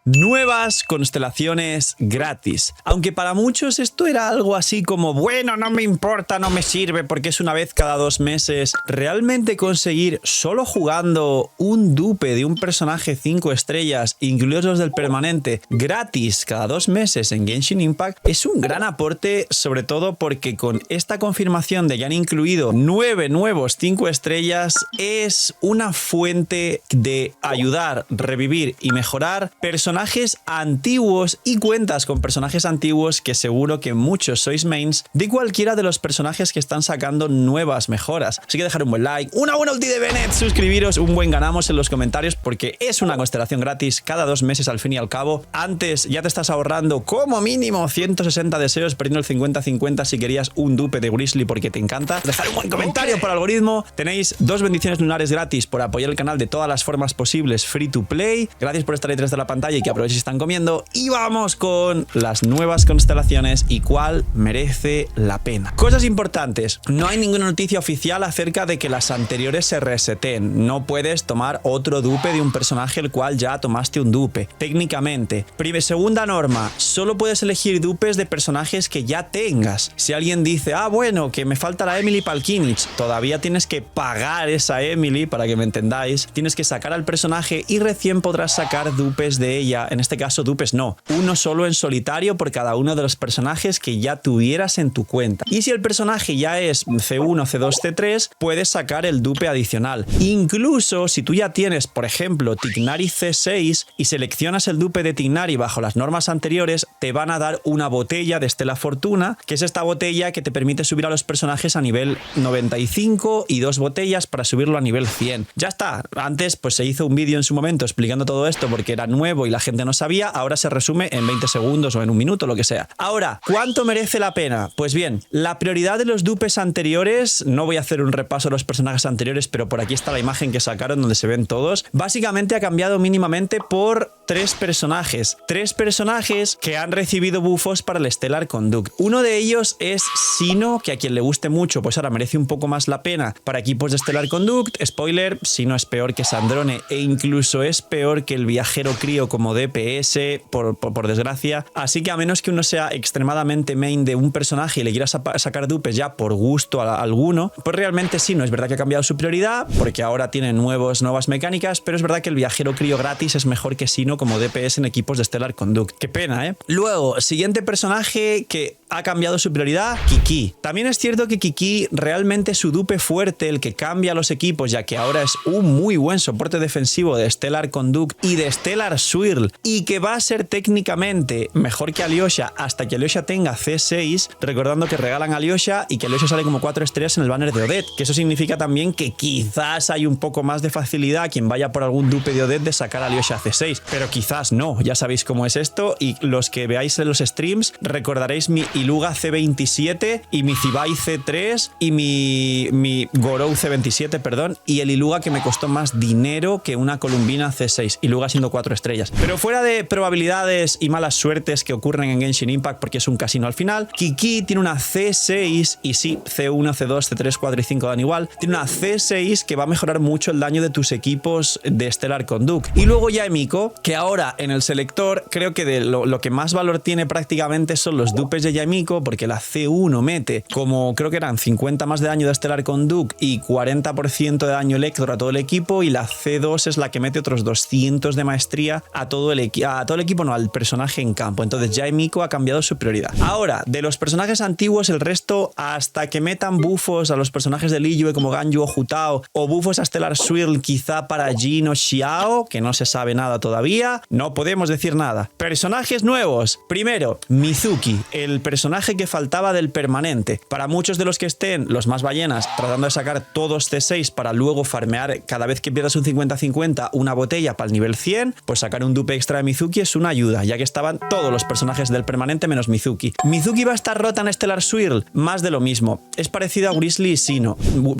Nuevas constelaciones gratis. Aunque para muchos esto era algo así como, bueno, no me importa, no me sirve porque es una vez cada 2 meses, realmente conseguir solo jugando un dupe de un personaje 5 estrellas, incluidos los del permanente, gratis cada 2 meses en Genshin Impact, es un gran aporte, sobre todo porque con esta confirmación de que han incluido 9 nuevos 5 estrellas, es una fuente de ayudar, revivir y mejorar personajes antiguos y cuentas con personajes antiguos que seguro que muchos sois mains de cualquiera de los personajes que están sacando nuevas mejoras. Así que dejar un buen like, una buena ulti de Bennett, suscribiros, un buen ganamos en los comentarios porque es una constelación gratis cada 2 meses al fin y al cabo. Antes ya te estás ahorrando como mínimo 160 deseos, perdiendo el 50-50 si querías un dupe de Grizzly porque te encanta. Dejar un buen comentario por algoritmo. Tenéis 2 bendiciones lunares gratis por apoyar el canal de todas las formas posibles, free to play. Gracias por estar ahí detrás de la pantalla y que aprovechen si están comiendo. Y vamos con las nuevas constelaciones y cuál merece la pena. Cosas importantes. No hay ninguna noticia oficial acerca de que las anteriores se reseten. No puedes tomar otro dupe de un personaje el cual ya tomaste un dupe. Técnicamente. Segunda norma. Solo puedes elegir dupes de personajes que ya tengas. Si alguien dice, bueno, que me falta la Emily Palkinich, todavía tienes que pagar esa Emily, para que me entendáis. Tienes que sacar al personaje y recién podrás sacar dupes de ella. En este caso dupes no, uno solo en solitario por cada uno de los personajes que ya tuvieras en tu cuenta. Y si el personaje ya es C1, C2, C3, puedes sacar el dupe adicional. Incluso si tú ya tienes, por ejemplo, Tighnari C6 y seleccionas el dupe de Tighnari bajo las normas anteriores, te van a dar una botella de Estela Fortuna, que es esta botella que te permite subir a los personajes a nivel 95 y 2 botellas para subirlo a nivel 100. Ya está. Antes pues se hizo un vídeo en su momento explicando todo esto porque era nuevo y la gente no sabía, ahora se resume en 20 segundos o en 1 minuto, lo que sea. Ahora, ¿cuánto merece la pena? Pues bien, la prioridad de los dupes anteriores, no voy a hacer un repaso de los personajes anteriores, pero por aquí está la imagen que sacaron donde se ven todos, básicamente ha cambiado mínimamente por 3 personajes. 3 personajes que han recibido buffos para el Stellar Conduct. Uno de ellos es Sino, que a quien le guste mucho, pues ahora merece un poco más la pena para equipos de Stellar Conduct. Spoiler, Sino es peor que Sandrone e incluso es peor que el viajero crío como DPS, por desgracia. Así que a menos que uno sea extremadamente main de un personaje y le quiera sacar dupes ya por gusto a alguno, pues realmente sí, no es verdad que ha cambiado su prioridad, porque ahora tiene nuevas mecánicas, pero es verdad que el viajero crío gratis es mejor que Sino como DPS en equipos de Stellar Conduct. Qué pena, ¿eh? Luego, siguiente personaje que ha cambiado su prioridad, Kiki. También es cierto que Kiki realmente su dupe fuerte, el que cambia los equipos, ya que ahora es un muy buen soporte defensivo de Stellar Conduct y de Stellar Swirl, y que va a ser técnicamente mejor que Alyosha hasta que Alyosha tenga C6, recordando que regalan a Alyosha y que Alyosha sale como 4 estrellas en el banner de Odette, que eso significa también que quizás hay un poco más de facilidad quien vaya por algún dupe de Odette de sacar a Alyosha C6, pero quizás no, ya sabéis cómo es esto, y los que veáis en los streams recordaréis mi Iluga C27 y mi Zibai C3 y mi Gorou C27, perdón, y el Iluga que me costó más dinero que una Columbina C6, Iluga siendo 4 estrellas. Pero fuera de probabilidades y malas suertes que ocurren en Genshin Impact porque es un casino al final, Kiki tiene una C6 y sí, C1, C2, C3, 4 y 5 dan igual, tiene una C6 que va a mejorar mucho el daño de tus equipos de Stellar Conduct. Y luego ya Yamiko, que ahora en el selector creo que de lo que más valor tiene prácticamente son los dupes de Yamiko, porque la C1 mete como creo que eran 50 más de daño de Stellar Conduct y 40% de daño Electro a todo el equipo, y la C2 es la que mete otros 200 de maestría a todo el equipo, no, al personaje en campo. Entonces ya Yamiko ha cambiado su prioridad. Ahora, de los personajes antiguos, el resto, hasta que metan bufos a los personajes de Liyue como Ganyu o Hu-Tao, o bufos a Stellar Swirl quizá para Jin o Xiao, que no se sabe nada todavía, no podemos decir nada. Personajes nuevos. Primero, Mizuki, el personaje que faltaba del permanente. Para muchos de los que estén, los más ballenas, tratando de sacar todos C6 para luego farmear cada vez que pierdas un 50-50 una botella para el nivel 100, pues sacar un dupe extra de Mizuki es una ayuda, ya que estaban todos los personajes del permanente menos Mizuki. Mizuki va a estar rota en Stellar Swirl, más de lo mismo. Es parecido a Grizzly y Sino.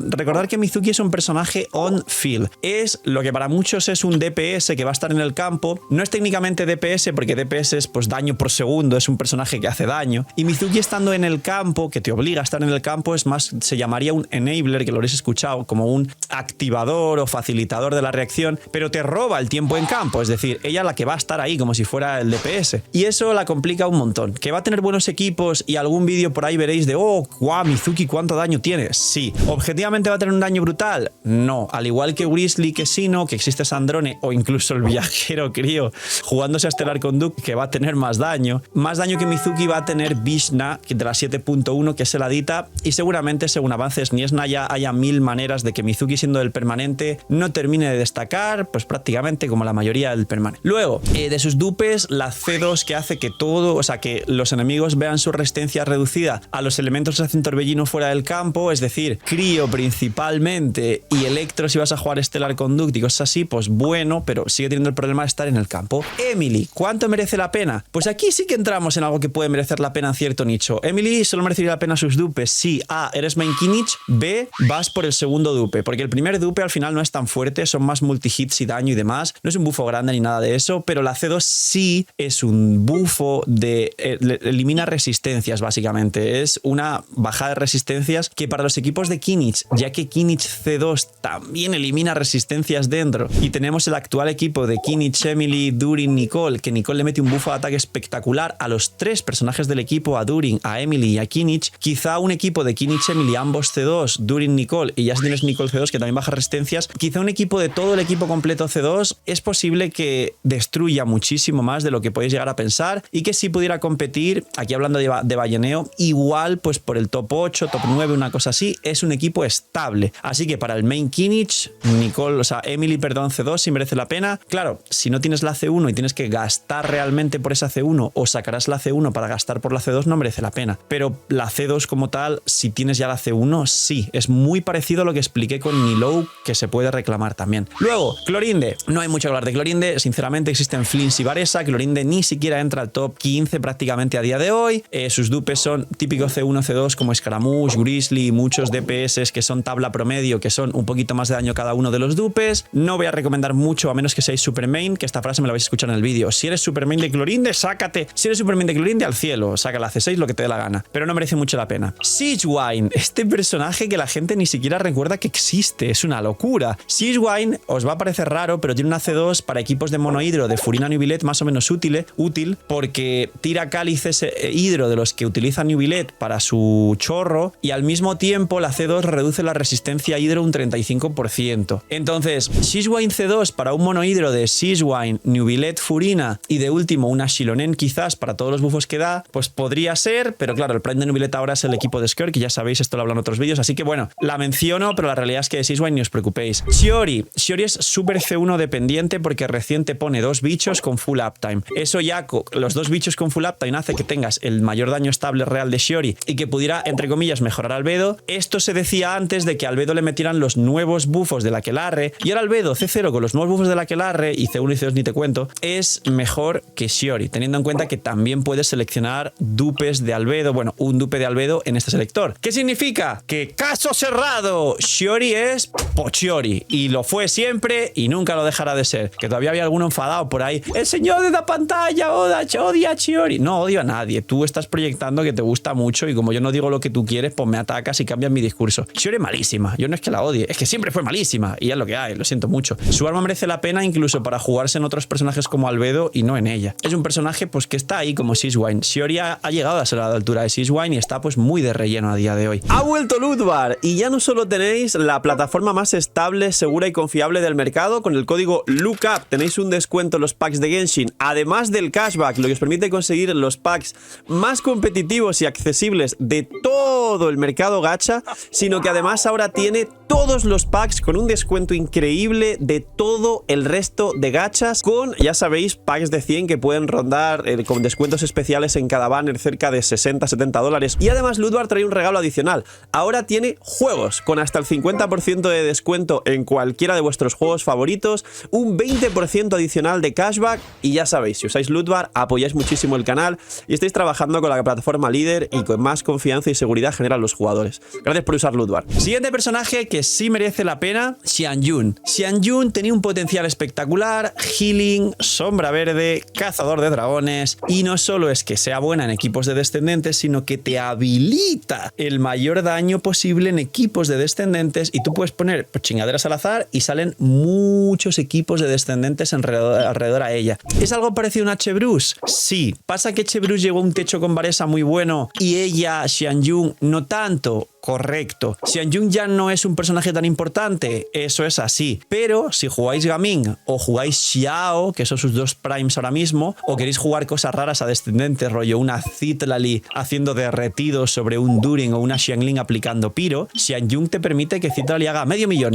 Recordar que Mizuki es un personaje on-field. Es lo que para muchos es un DPS que va a estar en el campo. No es técnicamente DPS porque DPS es pues daño por segundo, es un personaje que hace daño. Y Mizuki estando en el campo, que te obliga a estar en el campo, es más, se llamaría un enabler, que lo habréis escuchado, como un activador o facilitador de la reacción, pero te roba el tiempo en campo, es decir, ella la que va a estar ahí como si fuera el DPS. Y eso la complica un montón. ¿Que va a tener buenos equipos y algún vídeo por ahí veréis de guau, Mizuki, ¿cuánto daño tiene? Sí. ¿Objetivamente va a tener un daño brutal? No. Al igual que Grizzly, que Sino, que existe Sandrone o incluso el viajero crío jugándose a Stellar Conduct, que va a tener más daño. Más daño que Mizuki va a tener Vishna, de la 7.1, que es heladita, y seguramente según avances Niesna ya haya mil maneras de que Mizuki, siendo del permanente, no termine de destacar, pues prácticamente como la mayoría del permanente. Luego, de sus dupes, la C2, que hace que todo, o sea, que los enemigos vean su resistencia reducida a los elementos que hacen torbellino fuera del campo, es decir, Crío principalmente y Electro si vas a jugar Stellar Conduct y cosas así, pues bueno, pero sigue teniendo el problema de estar en el campo. Emily, ¿cuánto merece la pena? Pues aquí sí que entramos en algo que puede merecer la pena en cierto nicho. Emily solo merecería la pena sus dupes si A, eres main Kinnich, B, vas por el segundo dupe, porque el primer dupe al final no es tan fuerte, son más multi-hits y daño y demás, no es un bufo grande ni nada de eso, pero la C2 sí es un bufo de elimina resistencias, básicamente. Es una bajada de resistencias que para los equipos de Kinnich, ya que Kinnich C2 también elimina resistencias dentro, y tenemos el actual equipo de Kinnich, Emily, Durin, Nicole, que Nicole le mete un bufo de ataque espectacular a los tres personajes del equipo, a Durin, a Emily y a Kinnich. Quizá un equipo de Kinnich, Emily, ambos C2, Durin, Nicole, y ya si tienes Nicole C2 que también baja resistencias, quizá un equipo de todo el equipo completo C2 es posible que destruya muchísimo más de lo que podéis llegar a pensar, y que si pudiera competir, aquí hablando de balleneo, igual pues por el top 8, top 9, una cosa así, es un equipo estable. Así que para el main Kinnich, Nicole, o sea, Emily, perdón, C2 sí merece la pena. Claro, si no tienes la C1 y tienes que gastar realmente por esa C1 o sacarás la C1 para gastar por la C2, no merece la pena. Pero la C2 como tal, si tienes ya la C1, sí, es muy parecido a lo que expliqué con Nilou, que se puede reclamar también. Luego, Clorinde, no hay mucho que hablar de Clorinde, sinceramente existen Flins y Varesa, Clorinde ni siquiera entra al top 15 prácticamente a día de hoy. Sus dupes son típicos C1, C2 como Scaramouche, Grizzly, muchos DPS que son tabla promedio, que son un poquito más de daño cada uno de los dupes. No voy a recomendar mucho a menos que seáis super main, que esta frase me la vais a escuchar en el vídeo. Si eres super main de Clorinde, sácate. Si eres super main de Clorinde, al cielo, saca la C6, lo que te dé la gana, pero no merece mucho la pena. Sigewinne, este personaje que la gente ni siquiera recuerda que existe, es una locura. Sigewinne os va a parecer raro, pero tiene una C2 para equipos de monohidro de Furina Nubilet más o menos útil, porque tira cálices hidro de los que utiliza Nubilet para su chorro, y al mismo tiempo la C2 reduce la resistencia a hidro un 35%. Entonces, Sigewinne C2 para un monohidro de Sigewinne, Nubilet, Furina, y de último una Shilonen quizás para todos los bufos que da, pues podría ser, pero claro, el prime de Nubilet ahora es el equipo de Skirk, que ya sabéis, esto lo hablo en otros vídeos, así que bueno, la menciono, pero la realidad es que de Sigewinne ni os preocupéis. Shiori es super C1 dependiente porque recién te pone 2 bichos con full uptime. Eso ya, los 2 bichos con full uptime hace que tengas el mayor daño estable real de Shiori y que pudiera, entre comillas, mejorar a Albedo. Esto se decía antes de que a Albedo le metieran los nuevos bufos de la Aquelarre, y ahora Albedo C0 con los nuevos bufos de la Aquelarre, y C1 y C2 ni te cuento, es mejor que Shiori, teniendo en cuenta que también puedes seleccionar dupes de Albedo, bueno, un dupe de Albedo en este selector. ¿Qué significa? Que caso cerrado, Shiori es Pochiori, y lo fue siempre y nunca lo dejará de ser. Que todavía había alguno enfadado por ahí, el señor de la pantalla odia a Shiori. No odio a nadie, tú estás proyectando que te gusta mucho, y como yo no digo lo que tú quieres, pues me atacas y cambias mi discurso. Shiori es malísima, yo no es que la odie, es que siempre fue malísima y es lo que hay, lo siento mucho. Su arma merece la pena incluso para jugarse en otros personajes como Albedo y no en ella. Es un personaje pues que está ahí como Sigewinne. Shiori ha llegado a ser a la altura de Sigewinne y está pues muy de relleno a día de hoy. Ha vuelto Ludvar, y ya no solo tenéis la plataforma más estable, segura y confiable del mercado, con el código LOOKUP tenéis un descuento en los packs de Genshin, además del cashback, lo que os permite conseguir los packs más competitivos y accesibles de todo el mercado gacha, sino que además ahora tiene todos los packs con un descuento increíble de todo el resto de gachas, con, ya sabéis, packs de 100 que pueden rondar con descuentos especiales en cada banner cerca de 60-70 dólares. Y además Ludvar trae un regalo adicional. Ahora tiene juegos con hasta el 50% de descuento en cualquiera de vuestros juegos favoritos, un 20% adicional de cashback, y ya sabéis, si usáis Ludvar apoyáis muchísimo el canal y estáis trabajando con la plataforma líder y con más confianza y seguridad generan los jugadores. Gracias por usar Ludvar. Siguiente personaje que que sí merece la pena, Xianyun. Xianyun tenía un potencial espectacular, healing, sombra verde, cazador de dragones, y no solo es que sea buena en equipos de descendentes, sino que te habilita el mayor daño posible en equipos de descendentes, y tú puedes poner chingaderas al azar y salen muchos equipos de descendentes alrededor a ella. ¿Es algo parecido a un H-Bruce? Sí. ¿Pasa que H-Bruce llegó a un techo con Varesa muy bueno y ella, Xianyun, no tanto? Correcto. Xianyun ya no es un personaje tan importante, eso es así. Pero si jugáis Gaming o jugáis Xiao, que son sus dos primes ahora mismo, o queréis jugar cosas raras a descendentes, rollo una Citlali haciendo derretidos sobre un Durin o una Xiangling aplicando piro, Xianyun te permite que Citlali haga medio millón,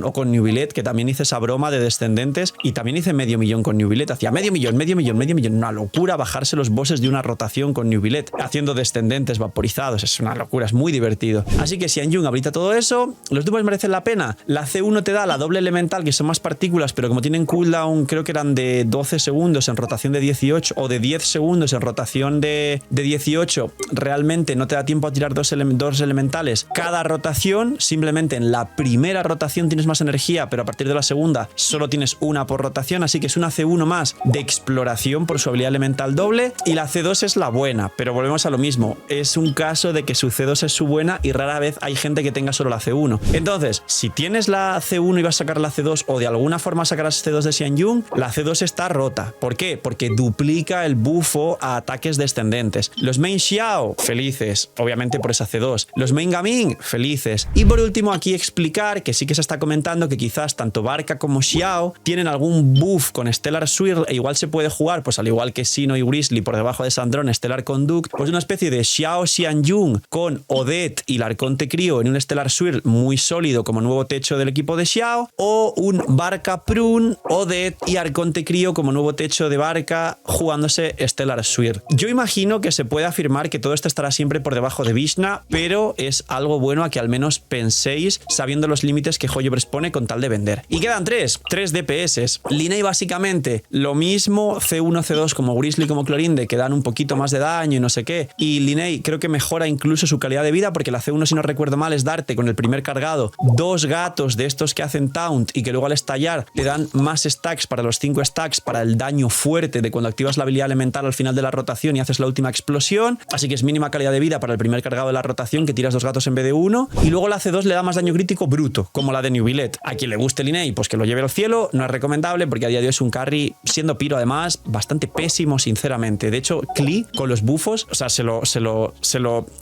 o con Newvillet, que también hice esa broma de descendentes, y también hice medio millón con Newvillet, hacía medio millón, una locura bajarse los bosses de una rotación con Newvillet, haciendo descendentes vaporizados, es una locura, es muy divertido. Así que Xianyun habilita todo eso. Los dupes merecen la pena. La C1 te da la doble elemental, que son más partículas, pero como tienen cooldown, creo que eran de 12 segundos en rotación de 18 o de 10 segundos en rotación de 18, realmente no te da tiempo a tirar dos elementales cada rotación. Simplemente en la primera rotación tienes más energía, pero a partir de la segunda solo tienes una por rotación, así que es una C1 más de exploración por su habilidad elemental doble. Y la C2 es la buena, pero volvemos a lo mismo, es un caso de que su C2 es su buena y rara vez hay gente que tenga solo la C1. Entonces, si tienes la C1 y vas a sacar la C2 o de alguna forma sacarás C2 de Xianyun, la C2 está rota. ¿Por qué? Porque duplica el bufo a ataques descendentes. Los main Xiao, felices, obviamente por esa C2. Los main Gaming, felices. Y por último aquí explicar que sí que se está comentando que quizás tanto Barca como Xiao tienen algún buff con Stellar Swirl e igual se puede jugar, pues al igual que Sinnoh y Grizzly por debajo de Sandrone, Stellar Conduct, pues una especie de Xiao Xianyun con Odette y el Arconte Crío en un Stellar Swirl muy sólido como nuevo techo del equipo de Xiao, o un Barca Prune, Odette y Arconte Crío como nuevo techo de Barca jugándose Stellar Swirl. Yo imagino que se puede afirmar que todo esto estará siempre por debajo de Vishna, pero es algo bueno a que al menos penséis sabiendo los límites que Hoyoverse pone con tal de vender. Y quedan tres DPS. Linei básicamente lo mismo, C1, C2 como Grizzly como Clorinde, que dan un poquito más de daño y no sé qué, y Linei creo que mejora incluso su calidad de vida, porque la C1, si no recuerdo mal, es darte con el primer cargado 2 gatos de estos que hacen taunt y que luego al estallar te dan más stacks para los 5 stacks para el daño fuerte de cuando activas la habilidad elemental al final de la rotación y haces la última explosión. Así que es mínima calidad de vida para el primer cargado de la rotación, que tiras 2 gatos en vez de 1. Y luego la C2 le da más daño crítico bruto, como la de Newvillet. A quien le guste Linei, pues que lo lleve al cielo. No es recomendable porque a día de hoy es un carry, siendo piro además, bastante pésimo, sinceramente. De hecho, Klee con los bufos, o sea, se lo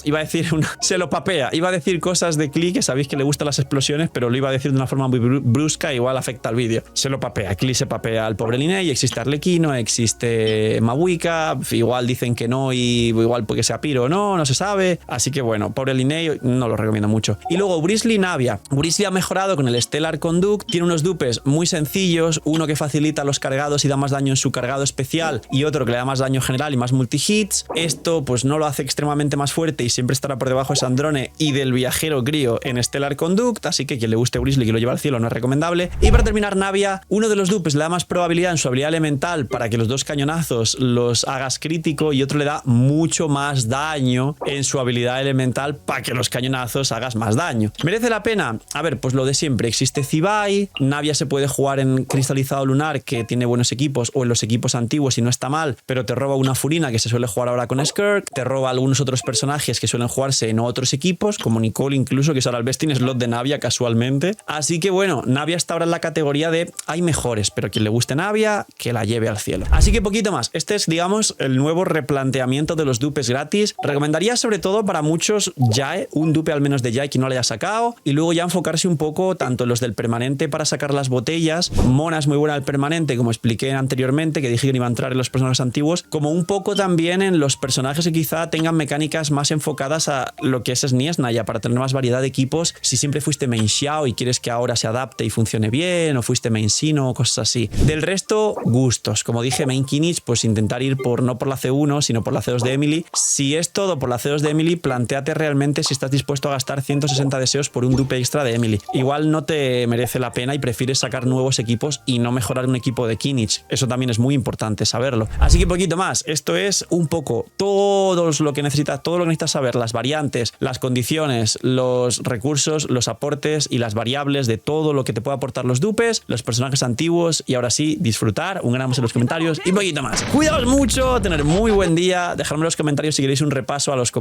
iba a decir se lo papea. Iba a decir cosas de Klee que sabéis que le gustan las explosiones, pero lo iba a decir de una forma muy brusca, igual afecta al vídeo. Se lo papea. Klee se papea al pobre Linei. Existe Arlequino, existe Mavuika, igual dicen que no y igual porque sea piro o no se sabe. Así que bueno, pobre Linei, no lo recomiendo mucho. Y luego Grizzly Navia. Grizzly ha mejorado con el Stellar Conduct, tiene unos dupes muy sencillos, uno que facilita los cargados y da más daño en su cargado especial y otro que le da más daño general y más multi-hits. Esto pues no lo hace extremadamente más fuerte y siempre estará por debajo de Sandrone y del viajero Crío en Stellar Conduct, así que quien le guste Grizzly que lo lleva al cielo no es recomendable. Y para terminar, Navia, uno de los dupes le da más probabilidad en su habilidad elemental para que los 2 cañonazos los hagas crítico y otro le da mucho más daño en su habilidad elemental para que los cañonazos hagas más daño. ¿Merece la pena? A ver, pues lo de siempre. Existe Zibai, Navia se puede jugar en Cristalizado Lunar, que tiene buenos equipos, o en los equipos antiguos y no está mal, pero te roba una Furina que se suele jugar ahora con Skirk, te roba algunos otros personajes que suelen jugarse en otros equipos, como Nicole incluso, que es ahora el best in slot de Navia casualmente. Así que bueno, Navia está ahora en la categoría de hay mejores, pero quien le guste Navia, que la lleve al cielo. Así que poquito más. Este es, digamos, el nuevo replanteamiento de los dupes gratis. Recomendaría sobre todo para muchos Jae, un dupe al menos de Jae que no le haya sacado, y luego ya enfocarse un poco tanto en los del permanente para sacar las botellas. Mona es muy buena al permanente, como expliqué anteriormente, que dije que no iba a entrar en los personajes antiguos, como un poco también en los personajes que quizá tengan mecánicas más enfocadas a lo que es Sniesna, ya para tener más variedad de equipos. Si siempre fuiste main Xiao y quieres que ahora se adapte y funcione bien, o fuiste main Sinnoh o cosas así. Del resto, gustos. Como dije, main Kinich, pues intentar ir no por la C1, sino por la C2 de Emily. Si es todo por la C2 de Emily, plantéate realmente si estás dispuesto a gastar 160 deseos por un dupe extra de Emily. Igual no te merece la pena y prefieres sacar nuevos equipos y no mejorar un equipo de Kinich. Eso también es muy importante saberlo. Así que poquito más. Esto es un poco todo lo que necesitas saber, las variantes las condiciones, los recursos, los aportes y las variables de todo lo que te puede aportar los dupes, los personajes antiguos y ahora sí, disfrutar, un gran en los comentarios y un poquito más. Cuidaos mucho, tener muy buen día, dejadme en los comentarios si queréis un repaso a los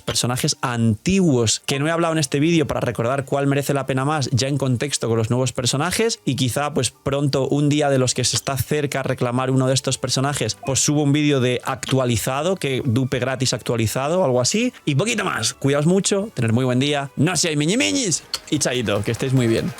personajes antiguos que no he hablado en este vídeo para recordar cuál merece la pena más ya en contexto con los nuevos personajes, y quizá pues pronto, un día de los que se está cerca a reclamar uno de estos personajes, pues subo un vídeo de actualizado, que dupe gratis actualizado o algo así, y poquito más. Cuidaos mucho, tener muy buen día, no seáis miñimiñis y chaito, que estéis muy bien.